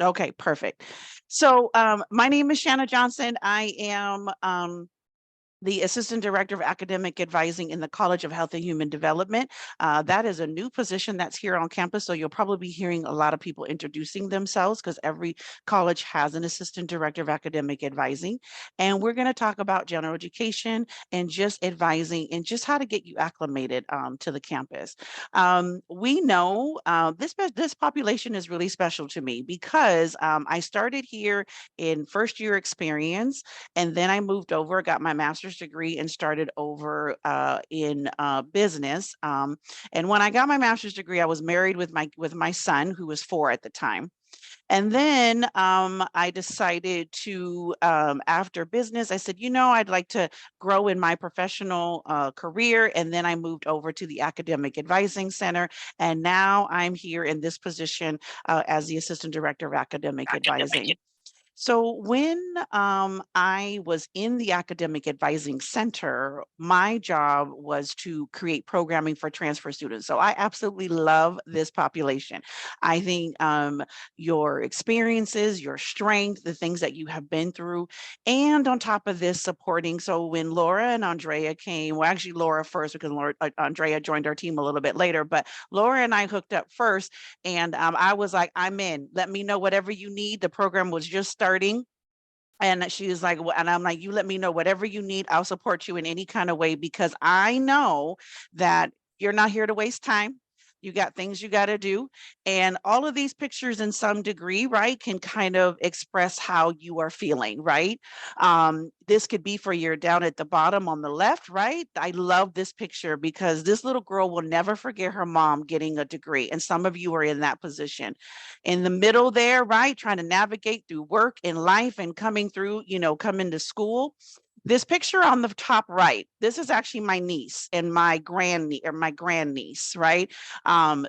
Okay, perfect. So my name is Shanna Johnson. I am the Assistant Director of Academic Advising in the College of Health and Human Development. That is a new position that's here on campus, so you'll probably be hearing a lot of people introducing themselves because every college has an Assistant Director of Academic Advising. And we're going to talk about general education and just advising and just how to get you acclimated to the campus. We know this population is really special to me because I started here in first year experience, and then I moved over, got my master's degree, and started over in business. And when I got my master's degree, I was married with my son, who was 4 at the time. And then I decided to, after business, I said, I'd like to grow in my professional career. And then I moved over to the Academic Advising Center. And now I'm here in this position as the Assistant Director of Academic Advising. So when I was in the Academic Advising Center, my job was to create programming for transfer students. So I absolutely love this population. I think your experiences, your strength, the things that you have been through, and on top of this, supporting. So when Laura and Andrea came, well, actually Laura first, because Andrea joined our team a little bit later, but Laura and I hooked up first, and I was like, I'm in. Let me know whatever you need. The program was just starting. And she was like, well, and I'm like, you let me know whatever you need. I'll support you in any kind of way because I know that you're not here to waste time. You got things you got to do. And all of these pictures in some degree, right, can kind of express how you are feeling, right? This could be for your down at the bottom on the left, right? I love this picture because this little girl will never forget her mom getting a degree. And some of you are in that position. In the middle there, right, trying to navigate through work and life and coming through, coming to school. This picture on the top right, this is actually my niece and my grandniece, right?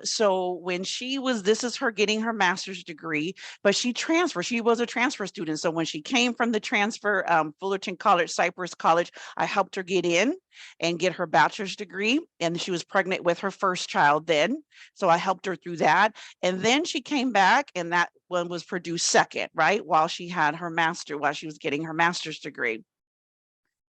So when this is her getting her master's degree, but she transferred. She was a transfer student. So when she came from the transfer, Fullerton College, Cypress College, I helped her get in and get her bachelor's degree. And she was pregnant with her first child then. So I helped her through that. And then she came back, and that one was produced second, right? While she was getting her master's degree.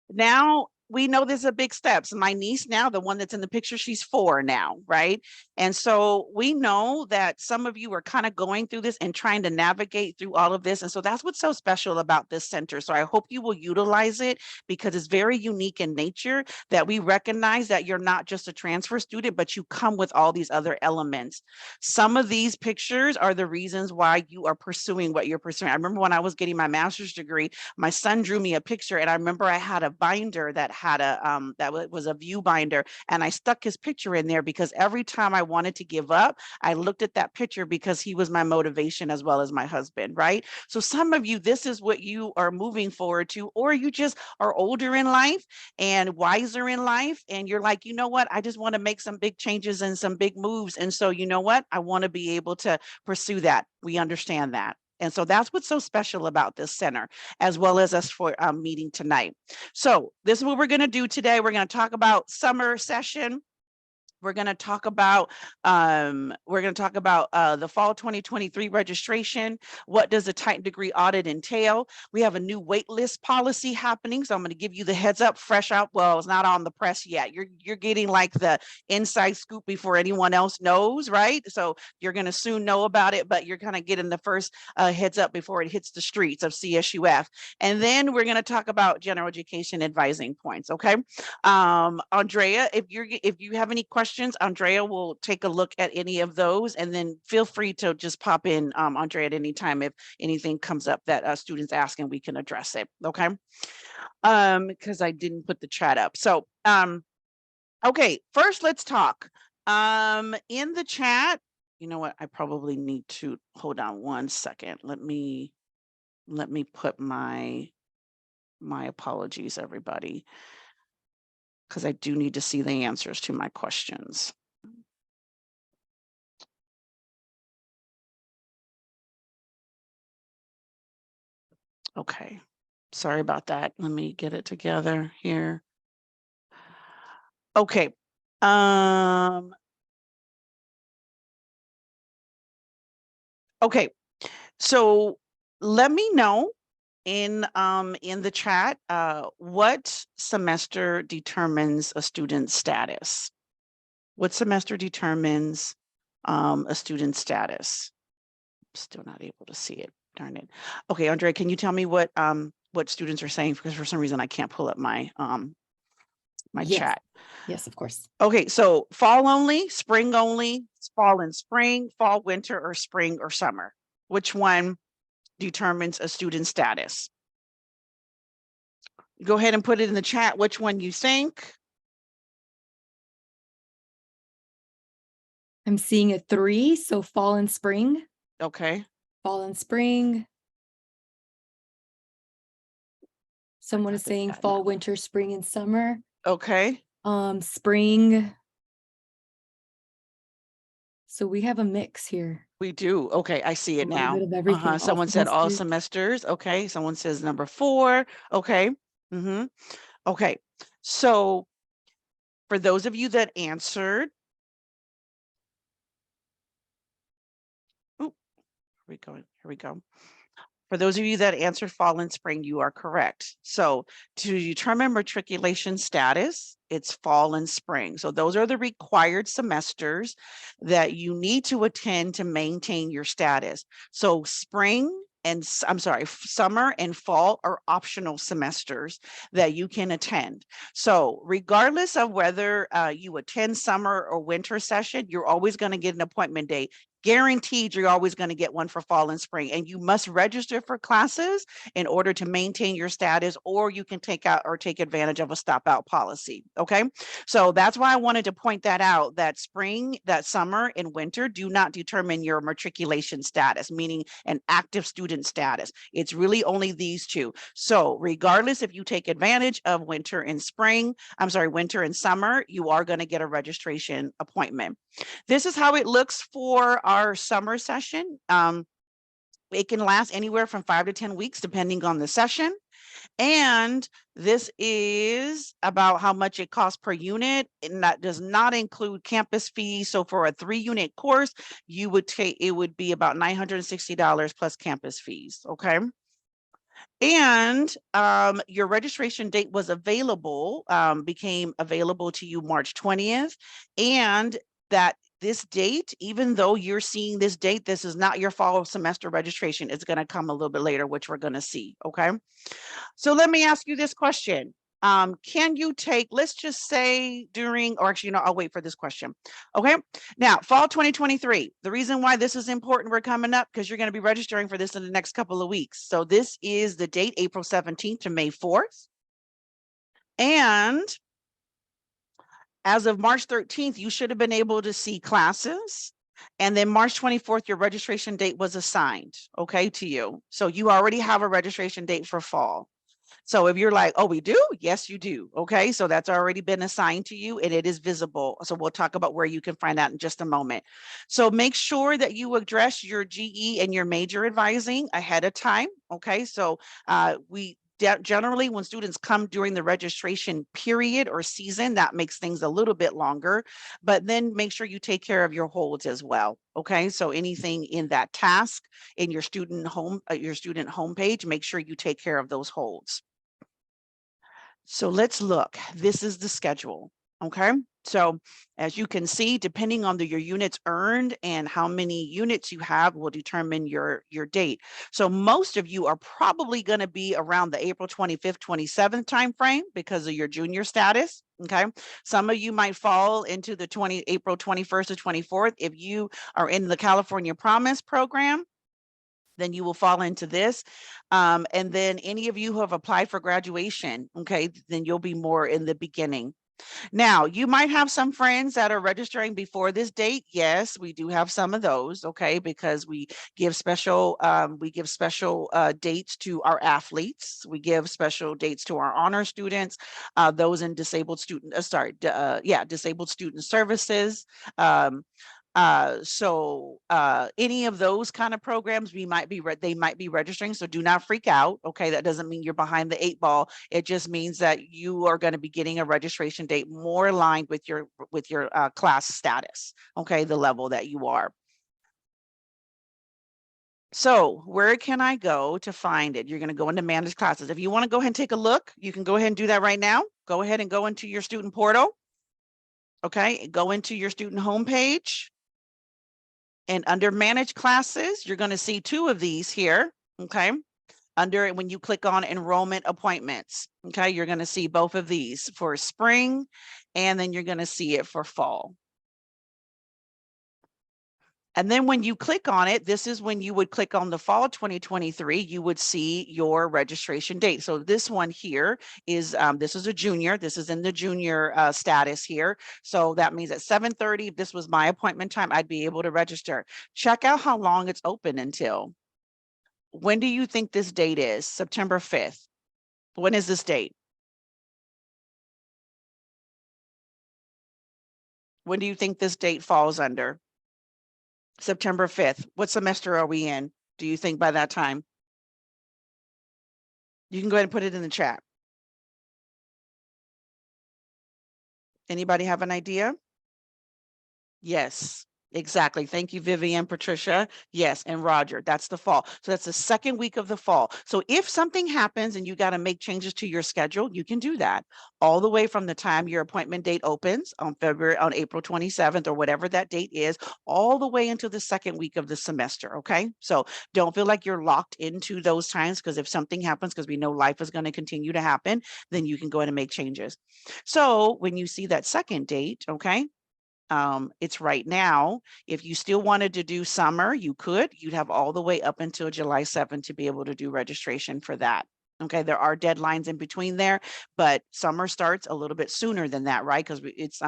Now we know there's a big steps. My niece now, the one that's in the picture, she's 4 now, right? And so we know that some of you are kind of going through this and trying to navigate through all of this. And so that's what's so special about this center. So I hope you will utilize it because it's very unique in nature that we recognize that you're not just a transfer student, but you come with all these other elements. Some of these pictures are the reasons why you are pursuing what you're pursuing. I remember when I was getting my master's degree, my son drew me a picture, and I remember I had a binder that had was a view binder, and I stuck his picture in there because every time I wanted to give up, I looked at that picture because he was my motivation as well as my husband, right? So some of you, this is what you are moving forward to, or you just are older in life and wiser in life, and you're like, you know what, I just want to make some big changes and some big moves, and so you know what, I want to be able to pursue that. We understand that. And so that's what's so special about this center, as well as us for meeting tonight. So this is what we're going to do today. We're going to talk about summer session. We're going to talk about the fall 2023 registration. What does a tight degree audit entail? We have a new wait list policy happening, so I'm going to give you the heads up, fresh out. Well, it's not on the press yet. You're getting like the inside scoop before anyone else knows, right? So you're going to soon know about it, but you're kind of getting the first heads up before it hits the streets of CSUF. And then we're going to talk about general education advising points. Okay, Andrea, if you have any questions, Andrea will take a look at any of those, and then feel free to just pop in, Andrea, at any time if anything comes up that students ask, and we can address it. Okay, because I didn't put the chat up. So okay, first let's talk. In the chat, you know what? I probably need to hold on one second. Let me put my apologies, everybody, because I do need to see the answers to my questions. Okay, sorry about that. Let me get it together here. Okay. Okay. So let me know in the chat, what semester determines a student's status? What semester determines a student's status? Still not able to see it. Darn it. Okay, Andre, can you tell me what students are saying? Because for some reason I can't pull up my Yes. chat. Yes, of course. Okay, so fall only, spring only, fall and spring, fall, winter, or spring or summer. Which one determines a student's status? Go ahead and put it in the chat which one you think. I'm seeing a 3, so fall and spring. Okay. Fall and spring. Someone is saying fall, winter, spring, and summer. Okay. Spring. So we have a mix here. We do. Okay, I see it A little now. bit of everything, all Someone said all semesters. semesters. Okay. Someone says number 4. Okay. Okay. So for those of you that answered, oh, here we go. For those of you that answered fall and spring, you are correct. So to determine matriculation status, it's fall and spring. So those are the required semesters that you need to attend to maintain your status. So spring and summer and fall are optional semesters that you can attend. So regardless of whether you attend summer or winter session, you're always going to get an appointment date. Guaranteed, you're always going to get one for fall and spring, and you must register for classes in order to maintain your status, or you can take advantage of a stop out policy. Okay, so that's why I wanted to point that out, that spring, that summer and winter do not determine your matriculation status, meaning an active student status. It's really only these two. So regardless if you take advantage of winter and summer, you are going to get a registration appointment. This is how it looks for our summer session. It can last anywhere from 5 to 10 weeks, depending on the session. And this is about how much it costs per unit, and that does not include campus fees. So for a 3-unit course, it would be about $960 plus campus fees. Okay. And your registration date was became available to you March 20th. And that this date, even though you're seeing this date, this is not your fall semester registration. It's going to come a little bit later, which we're going to see. Okay. So let me ask you this question. Can you take, let's just say I'll wait for this question. Okay. Now, fall 2023, the reason why this is important, we're coming up because you're going to be registering for this in the next couple of weeks. So this is the date, April 17th to May 4th. And as of March 13th, you should have been able to see classes. And then March 24th, your registration date was assigned, okay, to you. So you already have a registration date for fall. So if you're like, oh, we do? Yes, you do. Okay, so that's already been assigned to you and it is visible. So we'll talk about where you can find that in just a moment. So make sure that you address your GE and your major advising ahead of time. Okay, so generally when students come during the registration period or season, that makes things a little bit longer, but then make sure you take care of your holds as well. Okay, so anything in that task in your student homepage, make sure you take care of those holds. So let's look. This is the schedule. Okay. So as you can see, depending on your units earned and how many units you have will determine your date. So most of you are probably going to be around the April 25th, 27th timeframe because of your junior status. Okay. Some of you might fall into the April 21st to 24th. If you are in the California Promise program, then you will fall into this. And then any of you who have applied for graduation, okay, then you'll be more in the beginning. Now, you might have some friends that are registering before this date. Yes, we do have some of those, okay, because we give special dates to our athletes. We give special dates to our honor students, those in disabled student services. So any of those kind of programs, they might be registering. So do not freak out. Okay, that doesn't mean you're behind the 8 ball. It just means that you are going to be getting a registration date more aligned with your class status. Okay, the level that you are. So where can I go to find it? You're going to go into manage classes. If you want to go ahead and take a look, you can go ahead and do that right now. Go ahead and go into your student portal. Okay, go into your student homepage. And under manage classes, you're going to see two of these here. Okay, under it, when you click on enrollment appointments, okay, you're going to see both of these for spring, and then you're going to see it for fall. And then when you click on it, this is when you would click on the fall 2023, you would see your registration date. So this one here is, this is a junior, this is in the junior status here. So that means at 7:30, if this was my appointment time, I'd be able to register. Check out how long it's open until. When do you think this date is? September 5th. When is this date? When do you think this date falls under? September 5th. What semester are we in? Do you think by that time? You can go ahead and put it in the chat. Anybody have an idea? Yes, exactly. Thank you, Vivian, Patricia. Yes, and Roger, that's the fall. So that's the second week of the fall. So if something happens and you got to make changes to your schedule, you can do that all the way from the time your appointment date opens on April 27th or whatever that date is, all the way into the second week of the semester. Okay. So don't feel like you're locked into those times, because if something happens, because we know life is going to continue to happen, then you can go ahead and make changes. So when you see that second date, okay, it's right now. If you still wanted to do summer, you could. You'd have all the way up until July 7th to be able to do registration for that. Okay, there are deadlines in between there, but summer starts a little bit sooner than that, right? Because it's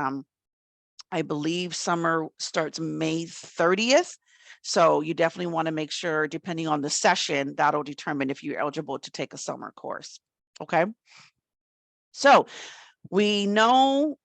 I believe summer starts May 30th. So you definitely want to make sure, depending on the session, that'll determine if you're eligible to take a summer course. Okay. So we know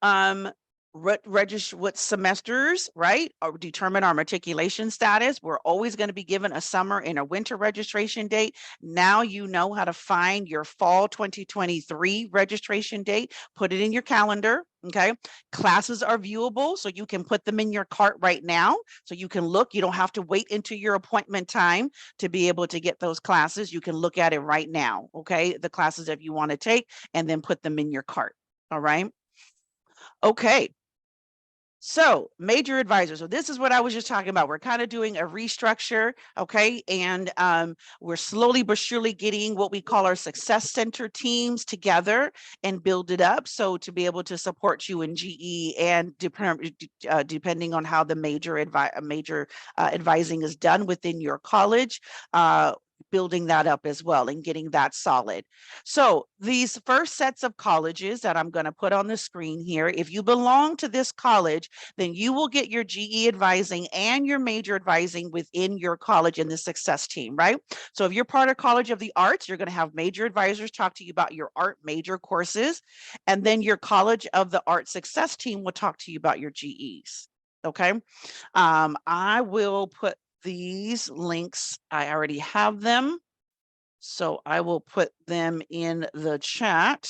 register what semesters, right, or determine our matriculation status. We're always going to be given a summer and a winter registration date. Now you know how to find your fall 2023 registration date. Put it in your calendar. Okay, classes are viewable, so you can put them in your cart right now, so you can look. You don't have to wait into your appointment time to be able to get those classes. You can look at it right now. Okay, the classes if you want to take, and then put them in your cart. All right. Okay. So major advisors. So this is what I was just talking about. We're kind of doing a restructure, okay? And we're slowly but surely getting what we call our success center teams together and build it up. So to be able to support you in GE and depending on how the major advising is done within your college, building that up as well and getting that solid. So these first sets of colleges that I'm going to put on the screen here, if you belong to this college, then you will get your GE advising and your major advising within your college in the success team, right? So if you're part of College of the Arts, you're going to have major advisors talk to you about your art major courses, and then your College of the Arts success team will talk to you about your GEs. Okay. I will put these links. I already have them, so I will put them in the chat.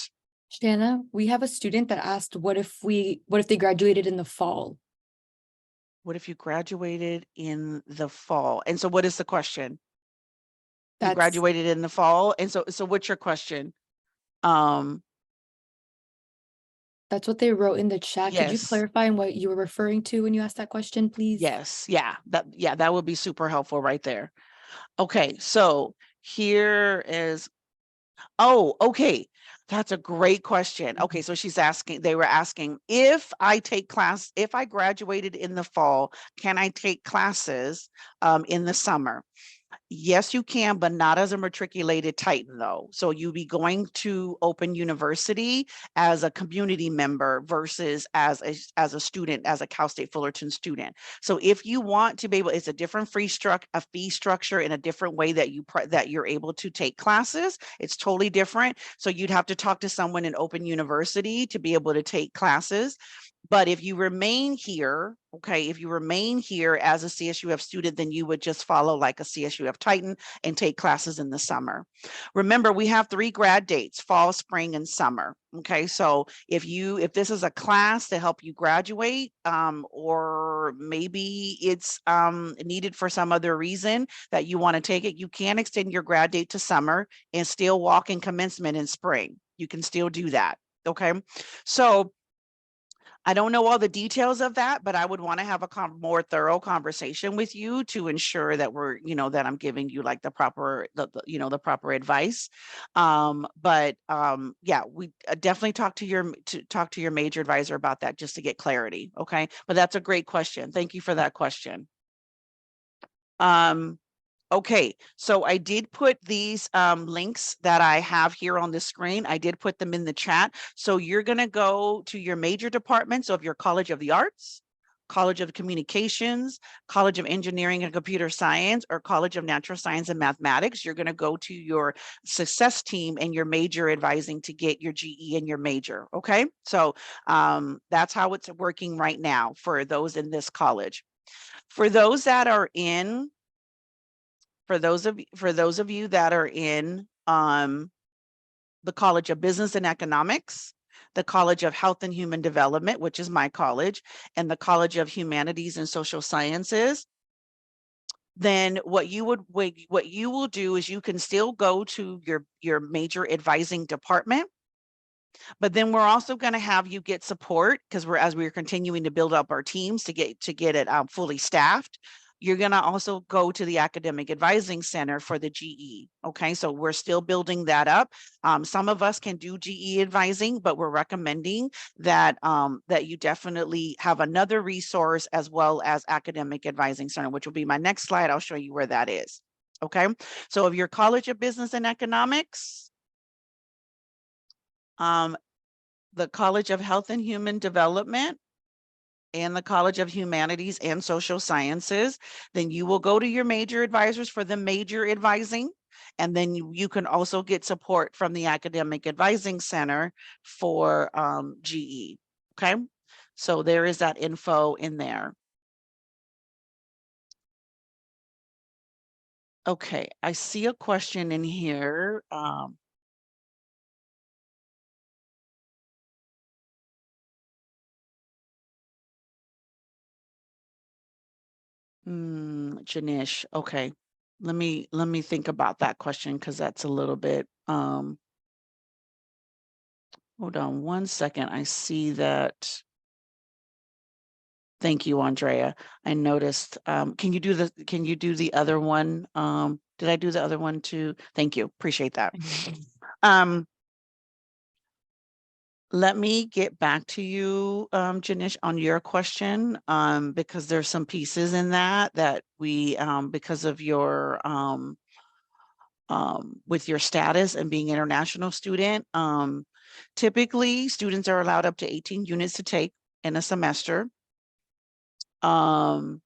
Shanna, we have a student that asked, what if they graduated in the fall? What if you graduated in the fall? And so what is the question? You graduated in the fall, and so what's your question? That's what they wrote in the chat. Could you Yes. clarify on what you were referring to when you asked that question, please? Yes. Yeah. That would be super helpful right there. Okay. So here is, oh, okay. That's a great question. Okay. So they were asking, if I graduated in the fall, can I take classes in the summer? Yes, you can, but not as a matriculated Titan though. So you'll be going to Open University as a community member versus as a student, as a Cal State Fullerton student. So if you want to be able, it's a different fee structure in a different way that you're able to take classes. It's totally different. So you'd have to talk to someone in Open University to be able to take classes. But if you remain here, okay, if you remain here as a CSUF student, then you would just follow like a CSUF Titan and take classes in the summer. Remember, we have 3 grad dates: fall, spring, and summer. Okay, so if this is a class to help you graduate, or maybe it's needed for some other reason that you want to take it, you can extend your grad date to summer and still walk in commencement in spring. You can still do that. Okay, so I don't know all the details of that, but I would want to have a more thorough conversation with you to ensure that we're, that I'm giving you like the proper, the proper advice. Yeah, we definitely talk to your major advisor about that just to get clarity. Okay, but that's a great question. Thank you for that question. Okay, so I did put these links that I have here on the screen. I did put them in the chat. So you're going to go to your major departments of your College of the Arts, College of Communications, College of Engineering and Computer Science, or College of Natural Science and Mathematics. You're going to go to your success team and your major advising to get your GE and your major. Okay, so that's how it's working right now for those in this college. For those that are in For those of you that are in the College of Business and Economics, the College of Health and Human Development, which is my college, and the College of Humanities and Social Sciences, then what you will do is you can still go to your major advising department, but then we're also going to have you get support, because as we're continuing to build up our teams to get it fully staffed. You're going to also go to the Academic Advising Center for the GE. Okay, so we're still building that up. Some of us can do GE advising, but we're recommending that that you definitely have another resource as well as Academic Advising Center, which will be my next slide. I'll show you where that is. Okay, so if your College of Business and Economics, the College of Health and Human Development, and the College of Humanities and Social Sciences, then you will go to your major advisors for the major advising, and then you can also get support from the Academic Advising Center for GE. Okay, so there is that info in there. Okay, I see a question in here. Janish, okay. Let me think about that question, because that's a little bit, hold on one second. I see that. Thank you, Andrea. I noticed, can you do the other one? Did I do the other one too? Thank you, appreciate that. Let me get back to you, Janish, on your question, because there's some pieces in that we, because of your, with your status and being international student, typically students are allowed up to 18 units to take in a semester. 7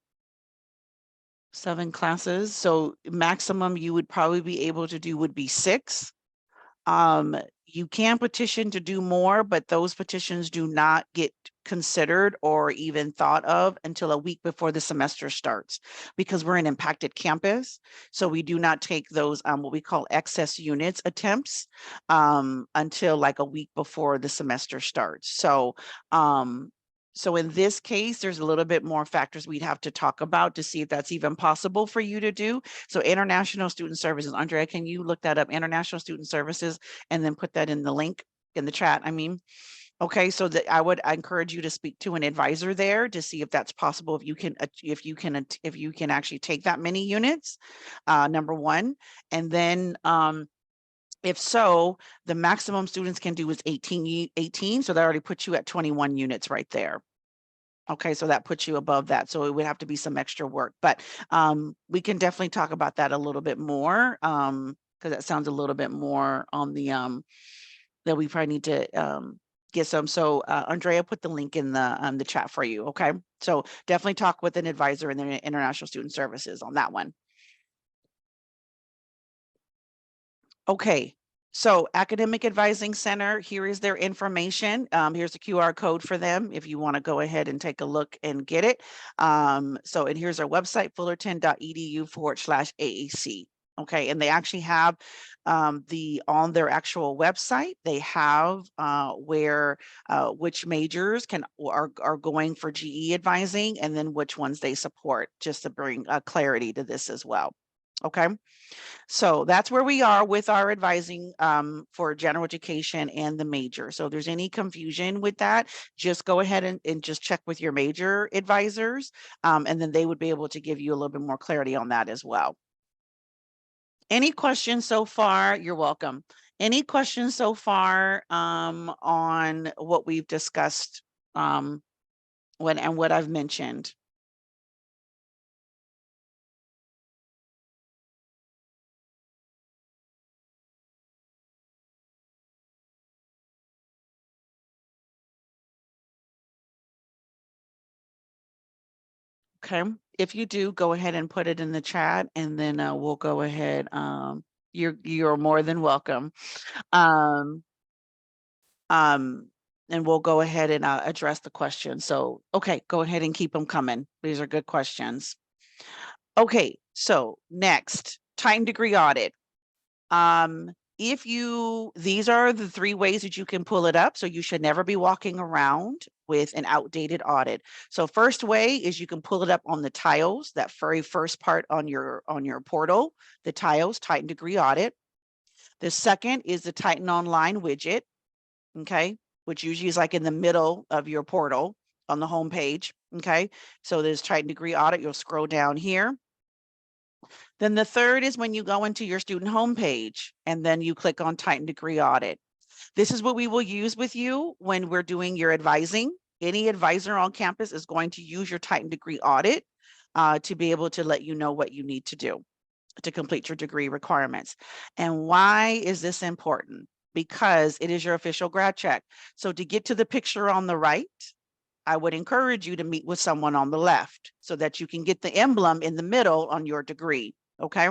classes, so maximum you would probably be able to do would be 6. You can petition to do more, but those petitions do not get considered or even thought of until a week before the semester starts, because we're an impacted campus. So we do not take those what we call excess units attempts until like a week before the semester starts. So in this case, there's a little bit more factors we'd have to talk about to see if that's even possible for you to do. So International Student Services, Andrea, can you look that up? International Student Services, and then put that in the link in the chat, I mean. Okay, so that I encourage you to speak to an advisor there to see if that's possible, if you can actually take that many units, number one. And then if so, the maximum students can do is 18, so that already puts you at 21 units right there. Okay, so that puts you above that. So it would have to be some extra work, but we can definitely talk about that a little bit more, because that sounds a little bit more on the that we probably need to get some. So Andrea put the link in the chat for you. Okay, so definitely talk with an advisor in the International Student Services on that one. Okay, So Academic Advising Center, here is their information. Here's a QR code for them if you want to go ahead and take a look and get it. And here's our website, fullerton.edu/AAC. Okay, and they actually have on their actual website, they have where which majors are going for GE advising, and then which ones they support, just to bring clarity to this as well. Okay. So that's where we are with our advising for general education and the major. So if there's any confusion with that, just go ahead and just check with your major advisors, and then they would be able to give you a little bit more clarity on that as well. Any questions so far? You're welcome. Any questions so far on what we've discussed and what I've mentioned? Okay, if you do, go ahead and put it in the chat, and then we'll go ahead. You're more than welcome. Um, and we'll go ahead and address the question. So, okay, go ahead and keep them coming. These are good questions. Okay, so next, time degree audit. These are the 3 ways that you can pull it up. So you should never be walking around with an outdated audit. So first way is you can pull it up on the tiles, that very first part on your portal, the tiles, Titan degree audit. The second is the Titan Online widget, okay, which usually is like in the middle of your portal on the home page, okay? So there's Titan degree audit, you'll scroll down here. Then the third is when you go into your student homepage and then you click on Titan degree audit. This is what we will use with you when we're doing your advising. Any advisor on campus is going to use your Titan degree audit to be able to let you know what you need to do to complete your degree requirements. And why is this important? Because it is your official grad check. So to get to the picture on the right, I would encourage you to meet with someone on the left so that you can get the emblem in the middle on your degree. Okay,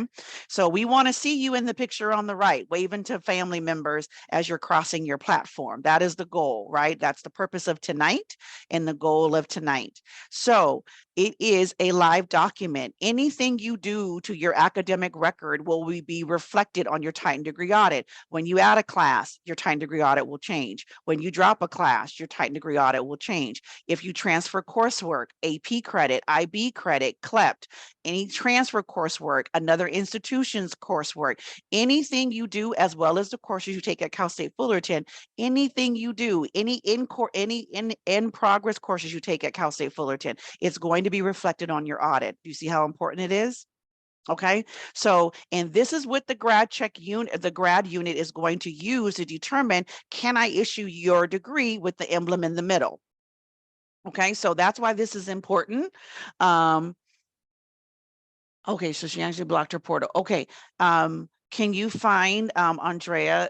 so we want to see you in the picture on the right, waving to family members as you're crossing your platform. That is the goal, right? That's the purpose of tonight and the goal of tonight. So it is a live document. Anything you do to your academic record will be reflected on your Titan degree audit. When you add a class, your Titan degree audit will change. When you drop a class, your Titan degree audit will change. If you transfer coursework, AP credit, IB credit, CLEPT, any transfer coursework, another institution's coursework, anything you do, as well as the courses you take at Cal State Fullerton, anything you do, any in progress courses you take at Cal State Fullerton, it's going to be reflected on your audit. Do you see how important it is? Okay, so, and this is what the grad check unit, the grad unit is going to use to determine, can I issue your degree with the emblem in the middle? Okay, so that's why this is important. Okay, so she actually blocked her portal. Okay, can you find Andrea?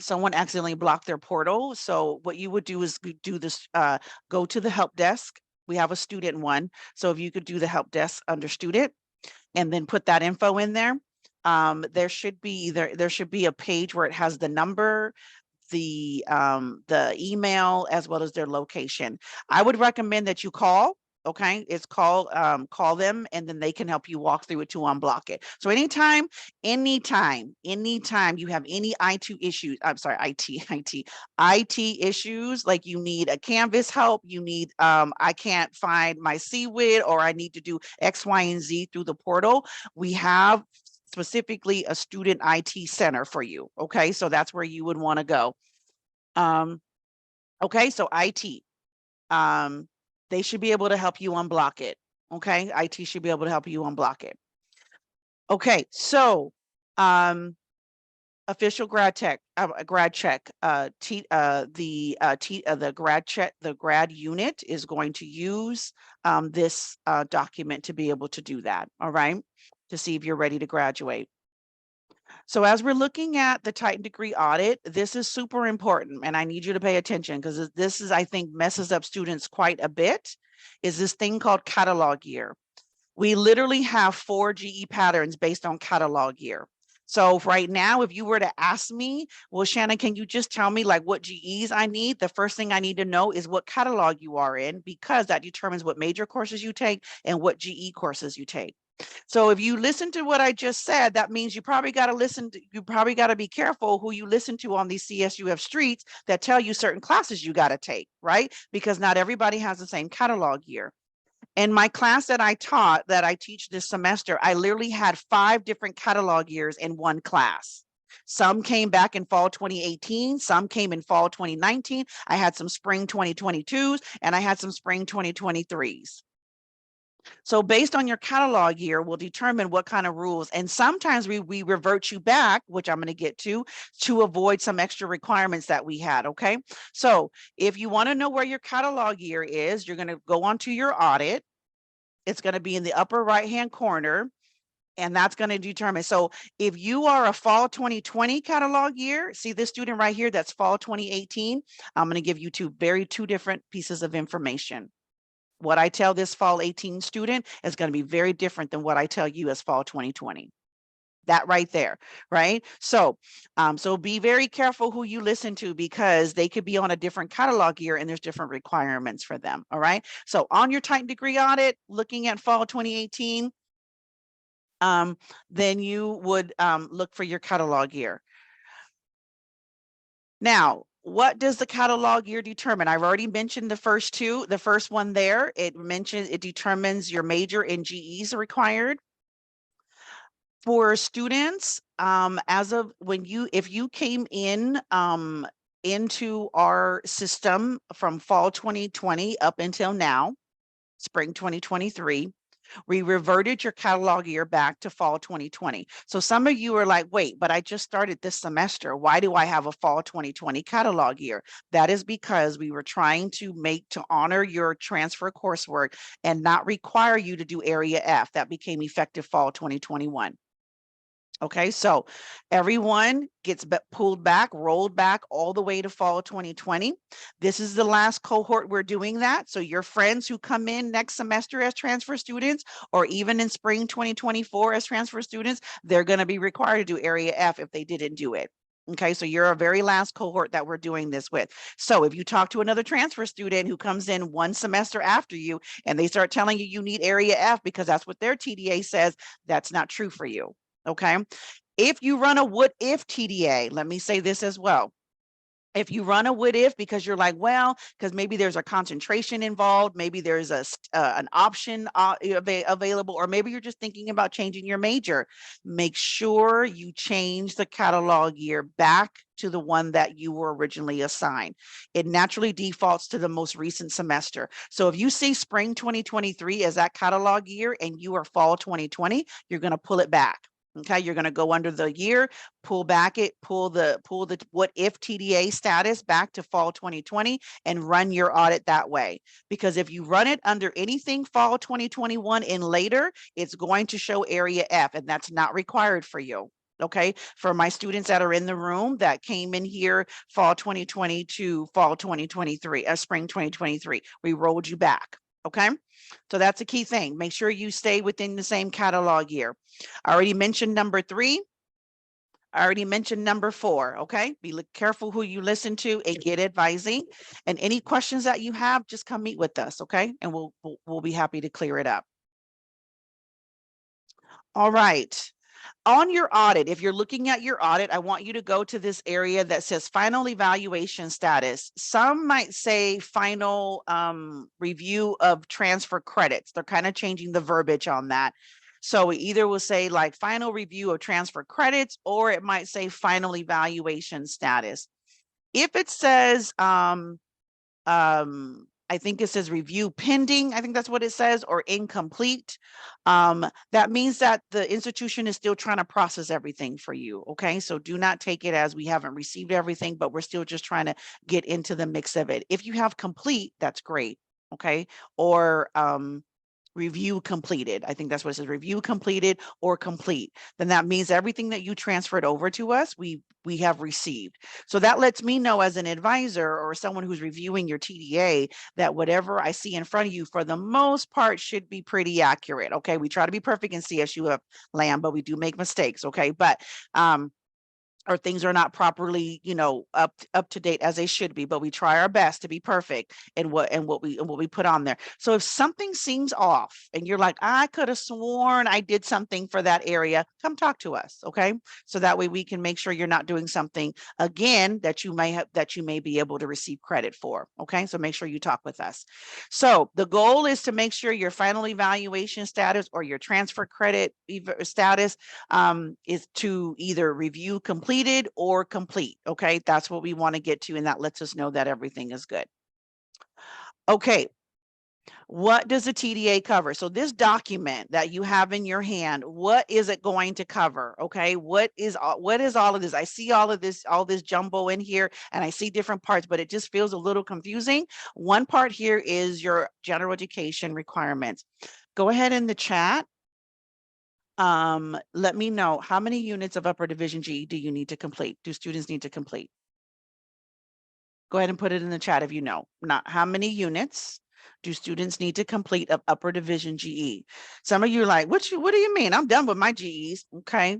Someone accidentally blocked their portal. So what you would do is do this, go to the help desk. We have a student one. So if you could do the help desk under student and then put that info in there. There should be a page where it has the number, the email, as well as their location. I would recommend that you call. Okay, it's call them, and then they can help you walk through it to unblock it. So anytime you have any IT issues, IT issues, like you need a Canvas help, you need I can't find my CWID, or I need to do X, Y, and Z through the portal, we have specifically a student IT center for you. Okay, so that's where you would want to go. Okay, so IT. They should be able to help you unblock it. Okay, IT should be able to help you unblock it. Okay, so official grad check, the grad unit is going to use this document to be able to do that. All right, to see if you're ready to graduate. So as we're looking at the Titan degree audit, this is super important, and I need you to pay attention, because this is, I think, messes up students quite a bit, is this thing called catalog year. We literally have 4 GE patterns based on catalog year. So right now, if you were to ask me, well, Shannon, can you just tell me like what GEs I need? The first thing I need to know is what catalog you are in, because that determines what major courses you take and what GE courses you take. So if you listen to what I just said, that means you probably got to be careful who you listen to on these CSUF streets that tell you certain classes you got to take, right? Because not everybody has the same catalog year. In my class that I taught, that I teach this semester, I literally had 5 different catalog years in one class. Some came back in fall 2018, some came in fall 2019. I had some spring 2022s, and I had some spring 2023s. So based on your catalog year will determine what kind of rules. And sometimes we revert you back, which I'm going to get to avoid some extra requirements that we had. Okay. So if you want to know where your catalog year is, you're going to go onto your audit. It's going to be in the upper right-hand corner. And that's going to determine. So if you are a fall 2020 catalog year, see this student right here, that's fall 2018. I'm going to give you two different pieces of information. What I tell this fall 18 student is going to be very different than what I tell you as fall 2020. That right there, right? So, so be very careful who you listen to, because they could be on a different catalog year and there's different requirements for them. All right. So on your Titan degree audit, looking at fall 2018, then you would look for your catalog year. Now, what does the catalog year determine? I've already mentioned the first two. The first one there, it determines your major and GEs required. For students, as of if you came in into our system from fall 2020 up until now, spring 2023, we reverted your catalog year back to fall 2020. So some of you are like, wait, but I just started this semester. Why do I have a fall 2020 catalog year? That is because we were trying to honor your transfer coursework and not require you to do Area F. That became effective fall 2021. Okay, so everyone gets pulled back, rolled back all the way to fall 2020. This is the last cohort we're doing that. So your friends who come in next semester as transfer students, or even in spring 2024 as transfer students, they're going to be required to do Area F if they didn't do it. Okay, so you're a very last cohort that we're doing this with. So if you talk to another transfer student who comes in one semester after you and they start telling you you need Area F because that's what their TDA says, that's not true for you. Okay. If you run a what if TDA, let me say this as well. If you run a what if because you're like, well, because maybe there's a concentration involved, maybe there's an option available, or maybe you're just thinking about changing your major, make sure you change the catalog year back to the one that you were originally assigned. It naturally defaults to the most recent semester. So if you see spring 2023 as that catalog year and you are fall 2020, you're going to pull it back. Okay, you're going to go under the year, pull the what if TDA status back to fall 2020 and run your audit that way. Because if you run it under anything fall 2021 and later, it's going to show Area F, and that's not required for you. Okay, for my students that are in the room that came in here fall 2020 to fall 2023, spring 2023, we rolled you back. Okay, so that's a key thing. Make sure you stay within the same catalog year. I already mentioned number 3. I already mentioned number 4. Okay, be careful who you listen to and get advising. And any questions that you have, just come meet with us. Okay, and we'll be happy to clear it up. All right. On your audit, if you're looking at your audit, I want you to go to this area that says final evaluation status. Some might say final review of transfer credits. They're kind of changing the verbiage on that. So we either will say like final review of transfer credits, or it might say final evaluation status. If it says I think it says review pending. I think that's what it says, or incomplete. That means that the institution is still trying to process everything for you. Okay, so do not take it as we haven't received everything, but we're still just trying to get into the mix of it. If you have complete, that's great. Okay, or review completed. I think that's what it says, review completed or complete. Then that means everything that you transferred over to us, we have received. So that lets me know as an advisor or someone who's reviewing your TDA that whatever I see in front of you for the most part should be pretty accurate. Okay. We try to be perfect in CSU land, but we do make mistakes. Okay. But or things are not properly, up to date as they should be, but we try our best to be perfect in what we put on there. So if something seems off and you're like, I could have sworn I did something for that area, come talk to us, okay? So that way we can make sure you're not doing something again that you may be able to receive credit for, okay? So make sure you talk with us. So the goal is to make sure your final evaluation status or your transfer credit status is to either review completed or complete. Okay, that's what we want to get to, and that lets us know that everything is good. Okay, what does the TDA cover? So this document that you have in your hand, what is it going to cover? Okay, what is all of this? I see all this jumbo in here, and I see different parts, but it just feels a little confusing. One part here is your general education requirements. Go ahead in the chat. Let me know how many units of upper division G do you need to complete? Do students need to complete? Go ahead and put it in the chat if you know. Not how many units do students need to complete of upper division GE? Some of you are like, what do you mean? I'm done with my GEs. Okay.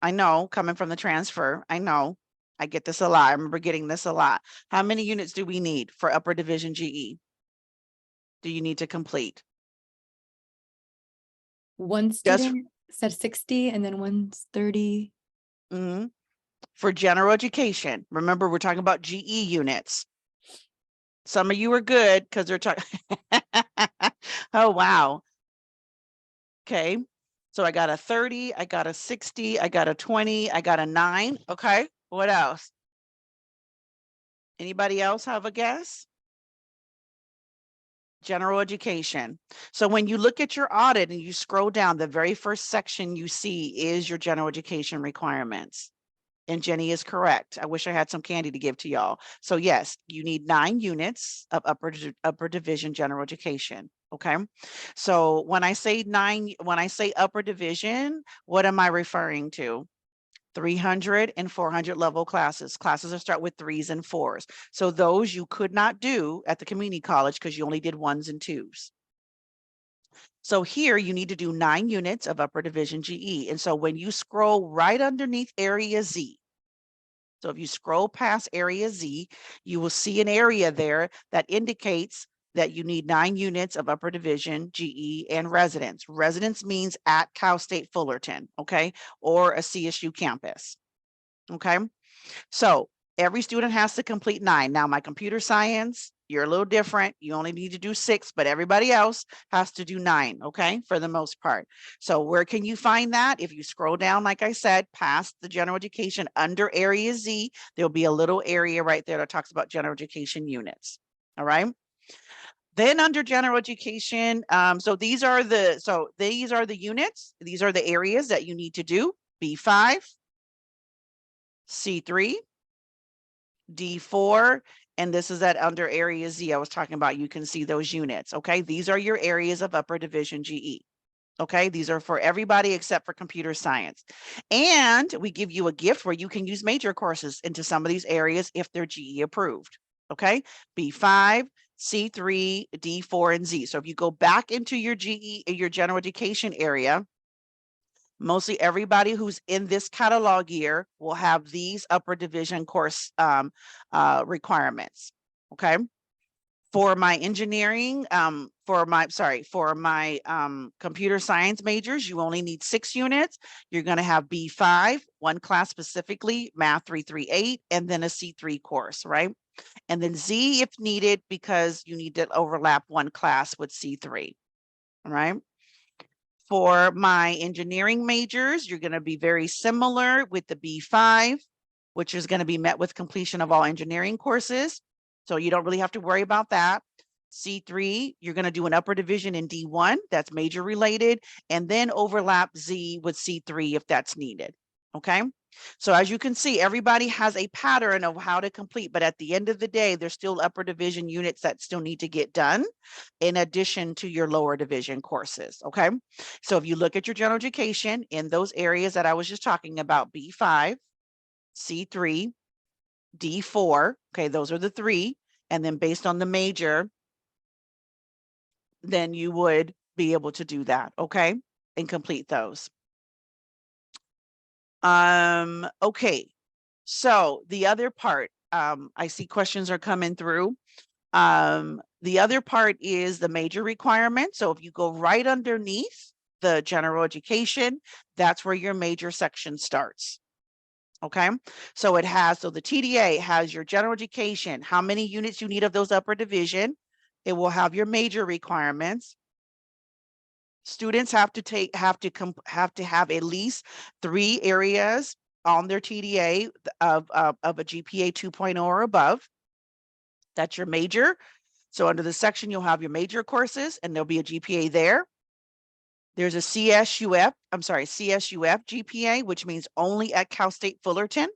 I know, coming from the transfer, I know. I get this a lot. I remember getting this a lot. How many units do we need for upper division GE? Do you need to complete? One student said 60 and then one's 30. Mm-hmm. For general education, remember we're talking about GE units. Some of you are good because they're talking. Oh, wow. Okay. So I got a 30, I got a 60, I got a 20, I got a 9. Okay. What else? Anybody else have a guess? General education. So when you look at your audit and you scroll down, the very first section you see is your general education requirements. And Jenny is correct. I wish I had some candy to give to y'all. So yes, you need 9 units of upper division general education. Okay. So when I say upper division, what am I referring to? 300 and 400 level classes. Classes that start with 3s and 4s. So those you could not do at the community college because you only did 1s and 2s. So here you need to do 9 units of upper division GE. And so when you scroll right underneath area Z, so if you scroll past area Z, you will see an area there that indicates that you need 9 units of upper division GE and residence. Residence means at Cal State Fullerton, okay, or a CSU campus, okay? So every student has to complete 9. Now my computer science, you're a little different. You only need to do 6, but everybody else has to do 9, okay, for the most part. So where can you find that? If you scroll down, like I said, past the general education under area Z, there'll be a little area right there that talks about general education units, all right? Then under general education, so these are the units. These are the areas that you need to do: B5, C3, D4, and this is that under area Z I was talking about. You can see those units, okay? These are your areas of upper division GE. Okay, these are for everybody except for computer science. And we give you a gift where you can use major courses into some of these areas if they're GE approved. Okay, B5, C3, D4, and Z. So if you go back into your GE, your general education area, mostly everybody who's in this catalog year will have these upper division course requirements. Okay. For my engineering, for my computer science majors, you only need 6 units. You're going to have B5, 1 class specifically, Math 338, and then a C3 course, right? And then Z if needed, because you need to overlap 1 class with C3, right? For my engineering majors, you're going to be very similar with the B5, which is going to be met with completion of all engineering courses. So you don't really have to worry about that. C3, you're going to do an upper division in D1, that's major related, and then overlap Z with C3 if that's needed. Okay. So as you can see, everybody has a pattern of how to complete, but at the end of the day, there's still upper division units that still need to get done in addition to your lower division courses, okay? So if you look at your general education in those areas that I was just talking about, B5, C3, D4, okay, those are the three, and then based on the major, then you would be able to do that, okay, and complete those. Okay, so the other part, I see questions are coming through. The other part is the major requirement. So if you go right underneath the general education, that's where your major section starts. Okay, so it has, so the TDA has your general education, how many units you need of those upper division. It will have your major requirements. Students have to have at least 3 areas on their TDA of a GPA 2.0 or above. That's your major. So under the section, you'll have your major courses and there'll be a GPA there. There's a CSUF GPA, which means only at Cal State Fullerton.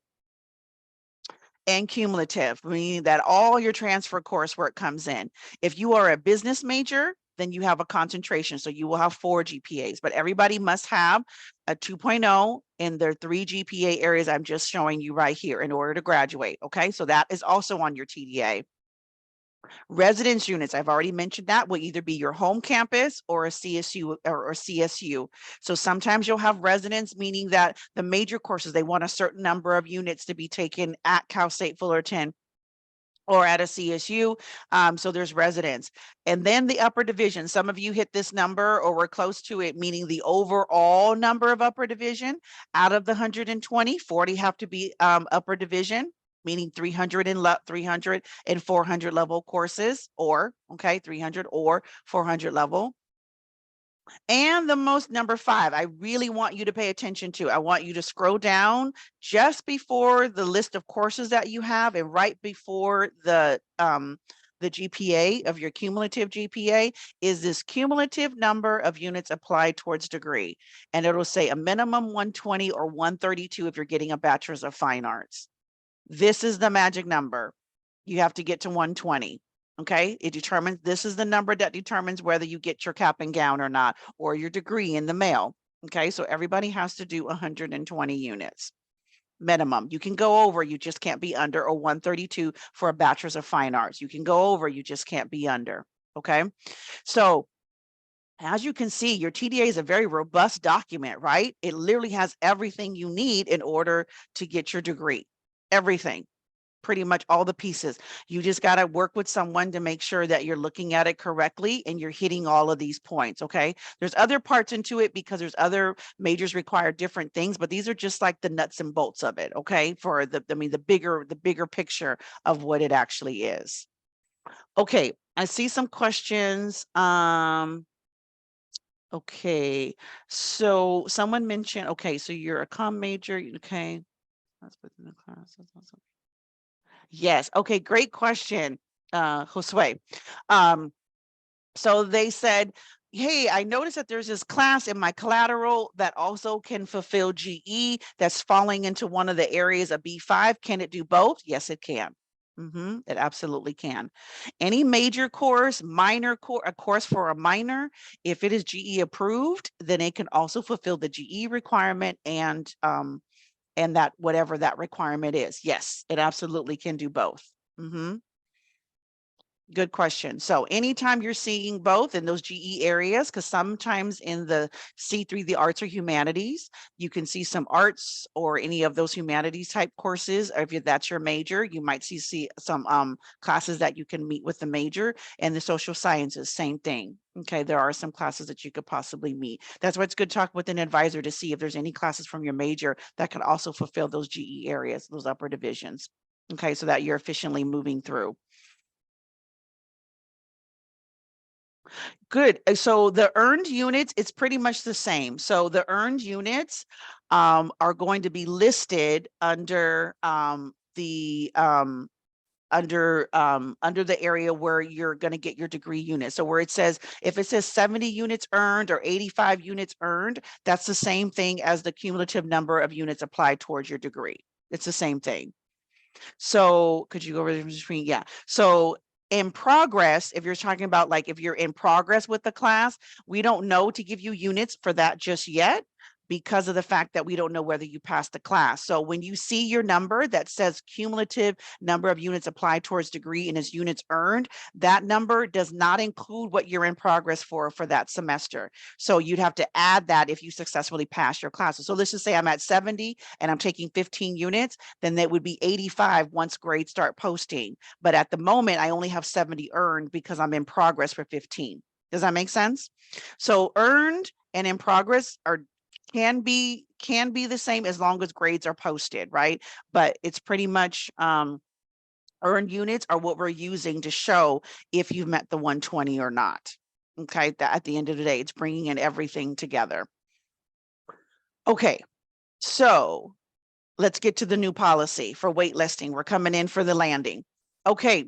And cumulative, meaning that all your transfer coursework comes in. If you are a business major, then you have a concentration. So you will have 4 GPAs, but everybody must have a 2.0 in their 3 GPA areas I'm just showing you right here in order to graduate. Okay, so that is also on your TDA. Residence units, I've already mentioned that, will either be your home campus or a CSU or CSU. So sometimes you'll have residence, meaning that the major courses, they want a certain number of units to be taken at Cal State Fullerton or at a CSU. So there's residence. And then the upper division, some of you hit this number or we're close to it, meaning the overall number of upper division. Out of the 120, 40 have to be upper division, meaning 300 and 400 level courses, or, okay, 300 or 400 level. And the most, number 5, I really want you to pay attention to. I want you to scroll down just before the list of courses that you have and right before the GPA of your cumulative GPA is this cumulative number of units applied towards degree. And it'll say a minimum 120 or 132 if you're getting a bachelor's of fine arts. This is the magic number. You have to get to 120. Okay, it determines, this is the number that determines whether you get your cap and gown or not, or your degree in the mail. Okay, so everybody has to do 120 units minimum. You can go over, you just can't be under, or 132 for a bachelor's of fine arts. You can go over, you just can't be under. Okay, so as you can see, your TDA is a very robust document, right? It literally has everything you need in order to get your degree. Everything. Pretty much all the pieces. You just got to work with someone to make sure that you're looking at it correctly and you're hitting all of these points. Okay, there's other parts into it because there's other majors require different things, but these are just like the nuts and bolts of it. Okay, for the bigger picture of what it actually is. Okay, I see some questions. Okay, so someone mentioned, okay, so you're a comm major. Okay, that's within the class. That's awesome. Yes. Okay. Great question, Josue. So they said, hey, I noticed that there's this class in my collateral that also can fulfill GE that's falling into one of the areas of B5. Can it do both? Yes, it can. It absolutely can. Any major course, minor course, a course for a minor, if it is GE approved, then it can also fulfill the GE requirement and that whatever that requirement is. Yes, it absolutely can do both. Good question. So anytime you're seeing both in those GE areas, because sometimes in the C3, the arts or humanities, you can see some arts or any of those humanities type courses. Or if that's your major, you might see some classes that you can meet with the major. And the social sciences, same thing. Okay, there are some classes that you could possibly meet. That's why it's good to talk with an advisor to see if there's any classes from your major that could also fulfill those GE areas, those upper divisions. Okay, so that you're efficiently moving through. Good. So the earned units, it's pretty much the same. So the earned units are going to be listed under the under the area where you're going to get your degree unit. So where it says, if it says 70 units earned or 85 units earned, that's the same thing as the cumulative number of units applied towards your degree. It's the same thing. So could you go over the screen? Yeah. So in progress, if you're talking about like if you're in progress with the class, we don't know to give you units for that just yet, because of the fact that we don't know whether you passed the class. So when you see your number that says cumulative number of units applied towards degree and is units earned, that number does not include what you're in progress for that semester. So you'd have to add that if you successfully pass your classes. So let's just say I'm at 70 and I'm taking 15 units, then that would be 85 once grades start posting. But at the moment, I only have 70 earned because I'm in progress for 15. Does that make sense? So earned and in progress can be the same as long as grades are posted, right? But it's pretty much earned units are what we're using to show if you've met the 120 or not. Okay, that at the end of the day, it's bringing in everything together. Okay, so let's get to the new policy for waitlisting. We're coming in for the landing. Okay.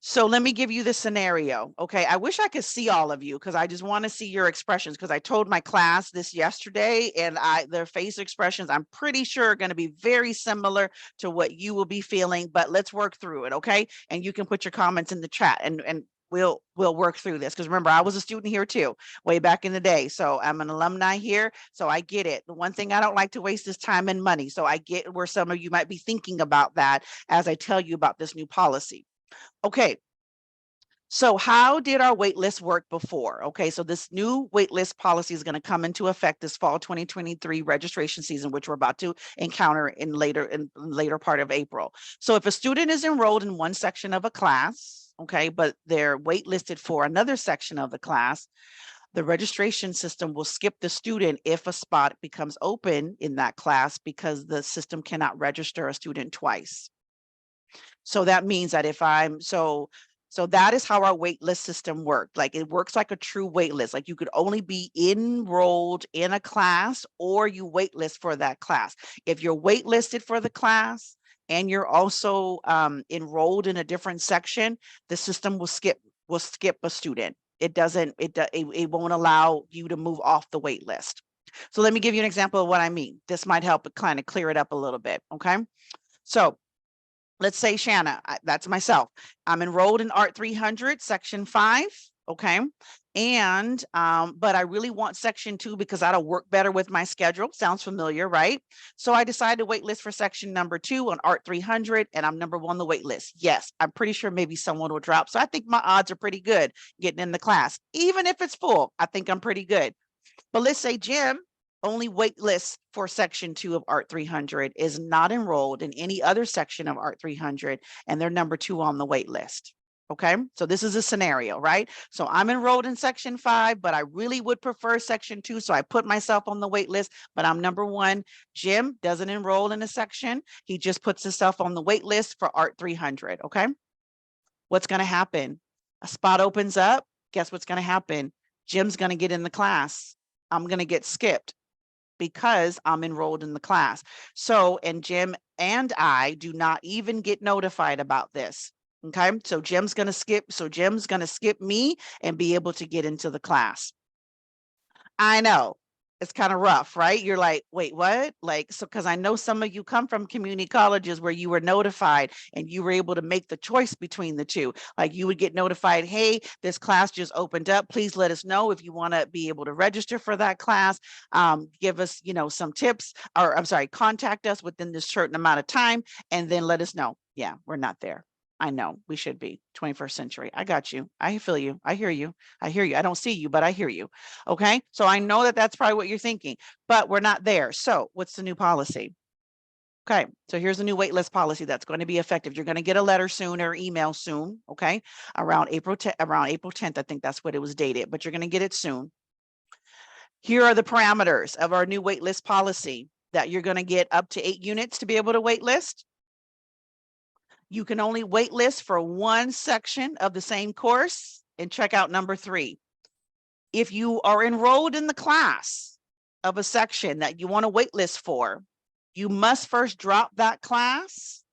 So let me give you the scenario. Okay, I wish I could see all of you because I just want to see your expressions, because I told my class this yesterday and their face expressions, I'm pretty sure are going to be very similar to what you will be feeling, but let's work through it. Okay. And you can put your comments in the chat and we'll work through this, because remember, I was a student here too, way back in the day. So I'm an alumni here. So I get it. The one thing I don't like to waste is time and money. So I get where some of you might be thinking about that as I tell you about this new policy. Okay, so how did our wait list work before? Okay, so this new wait list policy is going to come into effect this fall 2023 registration season, which we're about to encounter in later part of April. So if a student is enrolled in one section of a class, okay, but they're waitlisted for another section of the class, the registration system will skip the student if a spot becomes open in that class, because the system cannot register a student twice. So that means that if I'm, so that is how our wait list system worked. Like it works like a true wait list. Like you could only be enrolled in a class or you wait list for that class. If you're waitlisted for the class and you're also enrolled in a different section, the system will skip a student. It won't allow you to move off the wait list. So let me give you an example of what I mean. This might help kind of clear it up a little bit. Okay. So let's say Shanna, that's myself. I'm enrolled in Art 300, Section 5, okay? And, but I really want Section 2 because that'll work better with my schedule. Sounds familiar, right? So I decided to wait list for Section number 2 on Art 300, and I'm number 1 on the wait list. Yes, I'm pretty sure maybe someone will drop. So I think my odds are pretty good getting in the class. Even if it's full, I think I'm pretty good. But let's say Jim only wait list for Section 2 of Art 300, is not enrolled in any other section of Art 300, and they're number 2 on the wait list. Okay, so this is a scenario, right? So I'm enrolled in Section 5, but I really would prefer Section 2, so I put myself on the wait list, but I'm number 1. Jim doesn't enroll in a section. He just puts himself on the wait list for Art 300, okay? What's going to happen? A spot opens up. Guess what's going to happen? Jim's going to get in the class. I'm going to get skipped because I'm enrolled in the class. So, and Jim and I do not even get notified about this. Okay, so Jim's going to skip me and be able to get into the class. I know it's kind of rough, right? You're like, wait, what? Like, so, because I know some of you come from community colleges where you were notified and you were able to make the choice between the two. Like you would get notified, hey, this class just opened up. Please let us know if you want to be able to register for that class. Give us, some tips, or I'm sorry, contact us within this certain amount of time and then let us know. Yeah, we're not there. I know we should be 21st century. I got you. I feel you. I hear you. I hear you. I don't see you, but I hear you. Okay. So I know that that's probably what you're thinking, but we're not there. So what's the new policy? Okay. So here's the new waitlist policy that's going to be effective. You're going to get a letter soon or email soon. Okay. Around April 10th. I think that's what it was dated, but you're going to get it soon. Here are the parameters of our new waitlist policy that you're going to get up to 8 units to be able to waitlist. You can only wait list for one section of the same course, and check out number 3. If you are enrolled in the class of a section that you want to wait list for, you must first drop that class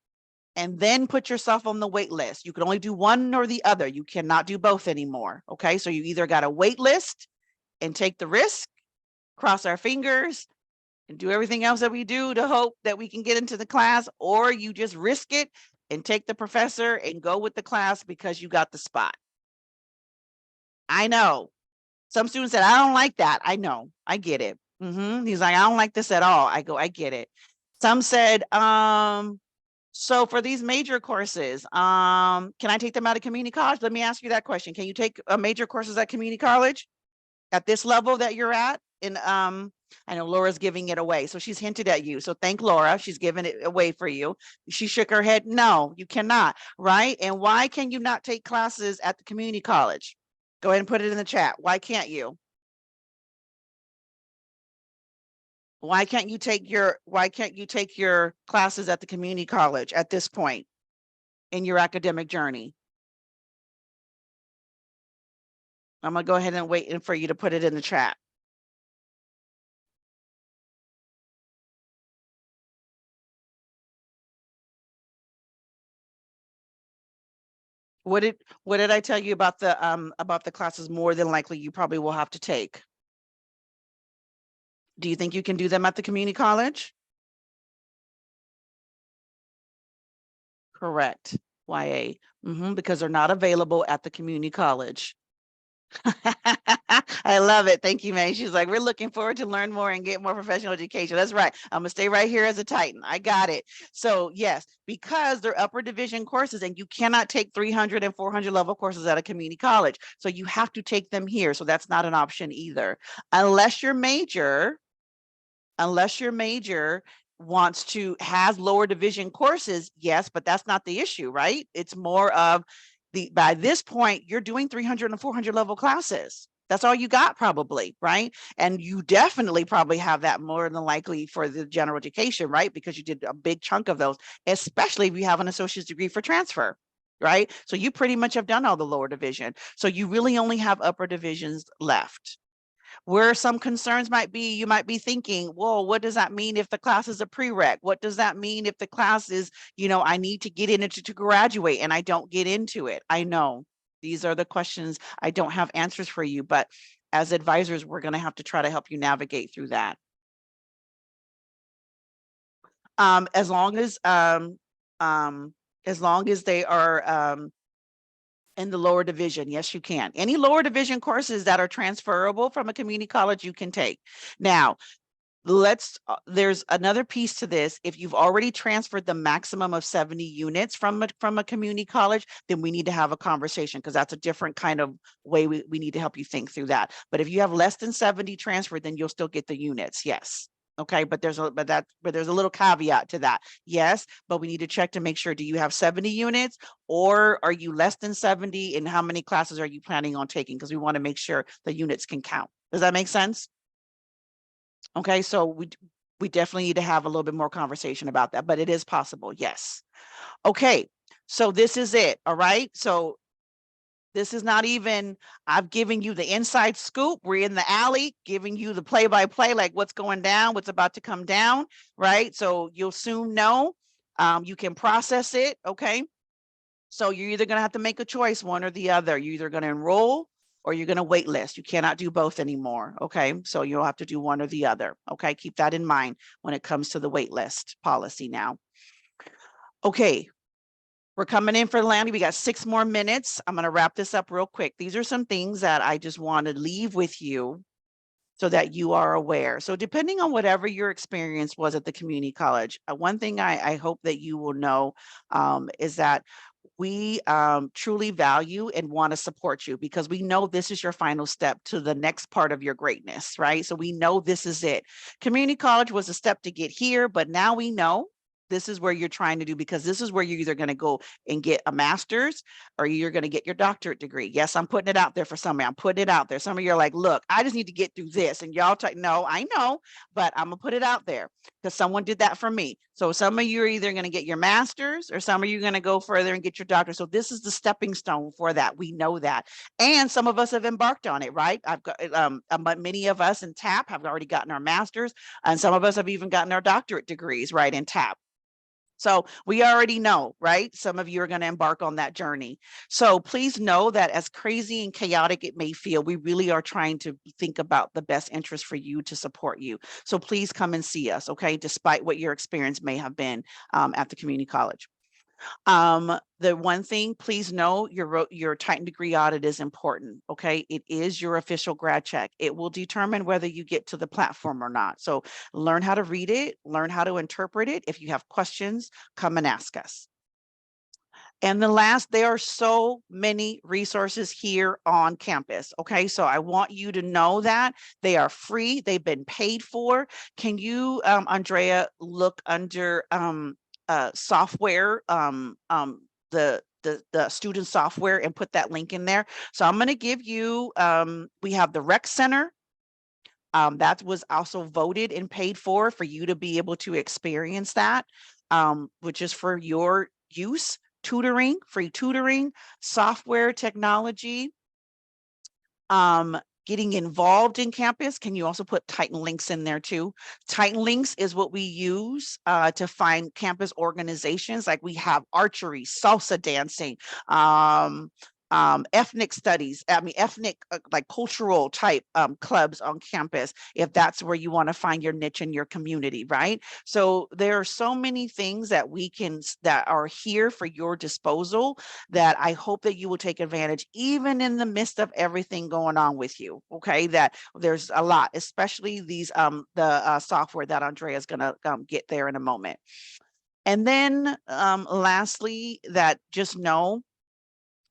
and then put yourself on the wait list. You can only do one or the other. You cannot do both anymore. Okay, so you either got a wait list and take the risk, cross our fingers, and do everything else that we do to hope that we can get into the class, or you just risk it and take the professor and go with the class because you got the spot. I know. Some students said, I don't like that. I know, I get it. He's like, I don't like this at all. I go, I get it. Some said, so for these major courses, can I take them out of community college? Let me ask you that question. Can you take major courses at community college at this level that you're at? And I know Laura's giving it away. So she's hinted at you. So thank Laura. She's giving it away for you. She shook her head. No, you cannot. Right. And why can you not take classes at the community college? Go ahead and put it in the chat. Why can't you? Why can't you take your classes at the community college at this point in your academic journey? I'm gonna go ahead and wait for you to put it in the chat. What did I tell you about the classes more than likely you probably will have to take? Do you think you can do them at the community college? Correct. YA. Because they're not available at the community college. I love it. Thank you, May. She's like, we're looking forward to learn more and get more professional education. That's right. I'm gonna stay right here as a Titan. I got it. So yes, because they're upper division courses and you cannot take 300 and 400 level courses at a community college. So you have to take them here. So that's not an option either. Unless your major has lower division courses, yes, but that's not the issue, right? It's more of by this point, you're doing 300 and 400 level classes. That's all you got probably, right? And you definitely probably have that more than likely for the general education, right? Because you did a big chunk of those, especially if you have an associate's degree for transfer, right? So you pretty much have done all the lower division. So you really only have upper divisions left. Where some concerns might be, you might be thinking, whoa, what does that mean if the class is a prereq? What does that mean if the class is, I need to get into to graduate and I don't get into it? I know these are the questions. I don't have answers for you, but as advisors, we're going to have to try to help you navigate through that. As long as they are in the lower division, yes, you can. Any lower division courses that are transferable from a community college, you can take. Now, there's another piece to this. If you've already transferred the maximum of 70 units from a community college, then we need to have a conversation because that's a different kind of way we need to help you think through that. But if you have less than 70 transferred, then you'll still get the units, yes. Okay, but there's a little caveat to that. Yes, but we need to check to make sure, do you have 70 units or are you less than 70 and how many classes are you planning on taking? Because we want to make sure the units can count. Does that make sense? Okay, so we definitely need to have a little bit more conversation about that, but it is possible, yes. Okay, so this is it, all right? So this is not even, I've given you the inside scoop. We're in the alley giving you the play-by-play, like what's going down, what's about to come down, right? So you'll soon know. You can process it, okay? So you're either gonna have to make a choice, one or the other. You're either gonna enroll or you're gonna wait list. You cannot do both anymore, okay? So you'll have to do one or the other, okay? Keep that in mind when it comes to the wait list policy now. Okay. We're coming in for landing. We got 6 more minutes. I'm going to wrap this up real quick. These are some things that I just want to leave with you so that you are aware. So depending on whatever your experience was at the community college, one thing I hope that you will know is that we truly value and want to support you because we know this is your final step to the next part of your greatness, right? So we know this is it. Community college was a step to get here, but now we know this is where you're trying to do, because this is where you're either going to go and get a master's or you're going to get your doctorate degree. Yes, I'm putting it out there for some of you. I'm putting it out there. Some of you are like, look, I just need to get through this. And y'all no, I know, but I'm gonna put it out there because someone did that for me. So some of you are either going to get your master's or some of you are going to go further and get your doctorate. So this is the stepping stone for that. We know that. And some of us have embarked on it, right? I've got but many of us in TAP have already gotten our master's, and some of us have even gotten our doctorate degrees, right, in TAP. So we already know, right? Some of you are going to embark on that journey. So please know that as crazy and chaotic it may feel, we really are trying to think about the best interest for you to support you. So please come and see us, okay? Despite what your experience may have been at the community college. The one thing, please know your Titan degree audit is important. Okay. It is your official grad check. It will determine whether you get to the platform or not. So learn how to read it, learn how to interpret it. If you have questions, come and ask us. And the last, there are so many resources here on campus. Okay, so I want you to know that they are free, they've been paid for. Can you, Andrea, look under software, the student software, and put that link in there? So I'm going to give you, we have the Rec Center. That was also voted and paid for you to be able to experience that, which is for your use. Tutoring, free tutoring, software technology, getting involved in campus. Can you also put Titan Links in there too? Titan Links is what we use to find campus organizations. Like we have archery, salsa dancing, ethnic studies, ethnic like cultural type clubs on campus, if that's where you want to find your niche in your community, right? So there are so many things that that are here for your disposal, that I hope that you will take advantage, even in the midst of everything going on with you. Okay, that there's a lot, especially these the software that Andrea is going to get there in a moment. And then lastly, that just know,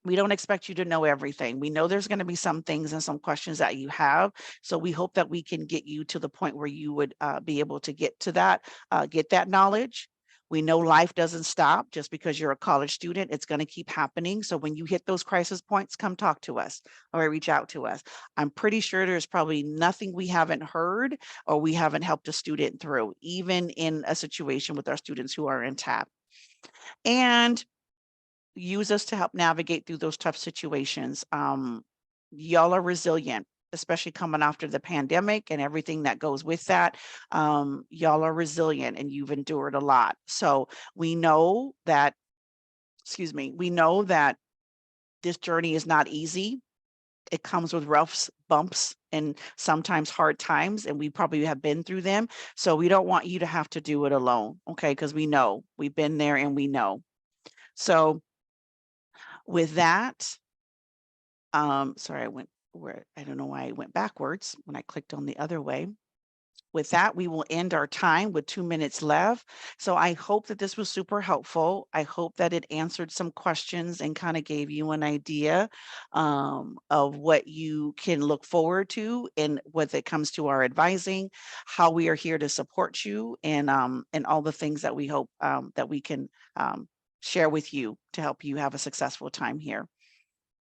we don't expect you to know everything. We know there's going to be some things and some questions that you have. So we hope that we can get you to the point where you would be able to get that knowledge. We know life doesn't stop just because you're a college student. It's going to keep happening. So when you hit those crisis points, come talk to us or reach out to us. I'm pretty sure there's probably nothing we haven't heard or we haven't helped a student through, even in a situation with our students who are in TAP. And use us to help navigate through those tough situations. Y'all are resilient, especially coming after the pandemic and everything that goes with that. Y'all are resilient and you've endured a lot. So we know that, we know that this journey is not easy. It comes with rough bumps and sometimes hard times, and we probably have been through them. So we don't want you to have to do it alone, okay? Because we know we've been there and we know. So with that, sorry, I went where, I don't know why I went backwards when I clicked on the other way. With that, we will end our time with 2 minutes left. So I hope that this was super helpful. I hope that it answered some questions and kind of gave you an idea of what you can look forward to and when it comes to our advising, how we are here to support you, and all the things that we hope that we can share with you to help you have a successful time here.